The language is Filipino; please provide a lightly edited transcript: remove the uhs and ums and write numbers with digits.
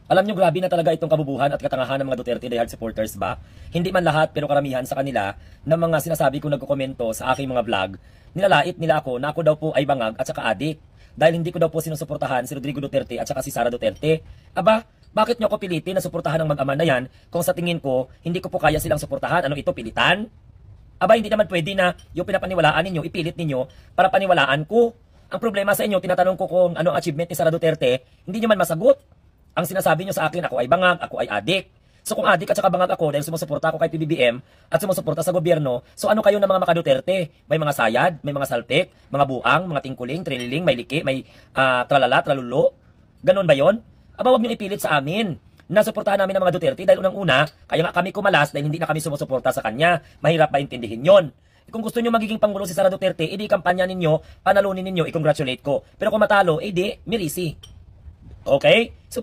Alam nyo, grabe na talaga itong kabubuhan at katangahan ng mga Duterte diehard supporters ba? Hindi man lahat, pero karamihan sa kanila ng mga sinasabi kong nagkokomento sa aking mga vlog, nilalait nila ako na ako daw po ay bangag at saka adik. Dahil hindi ko daw po sinusuportahan si Rodrigo Duterte at saka si Sara Duterte. Aba, bakit nyo ako pilitin na suportahan ng mag-ama na yan kung sa tingin ko, hindi ko po kaya silang suportahan? Ano ito, pilitan? Aba, hindi naman pwede na yung pinapaniwalaan ninyo, ipilit ninyo para paniwalaan ko. Ang problema sa inyo, tinatanong ko kung ano ang achievement ni Sara Duterte, hindi nyo man masagot. Ang sinasabi nyo sa akin, ako ay bangag, ako ay adik. So kung adik at saka bangag ako dahil sumusuporta ako kay PBBM at sumusuporta sa gobyerno, so ano kayo ng mga maka-Duterte? May mga sayad, may mga saltik, mga buang, mga tingkuling, trililing, may liki, may tralala, tralulo. Ganon ba yon? Aba, wag nyo ipilit sa amin. Nasuportahan namin ang mga Duterte dahil unang-una, kaya nga kami kumalas dahil hindi na kami sumusuporta sa kanya. Mahirap ba intindihin yon? Kung gusto nyo magiging Pangulo si Sara Duterte, edi kampanya ninyo, panalunin ninyo, i-congratulate ko. Pero kung matalo, edi, mirisi. Okay? So,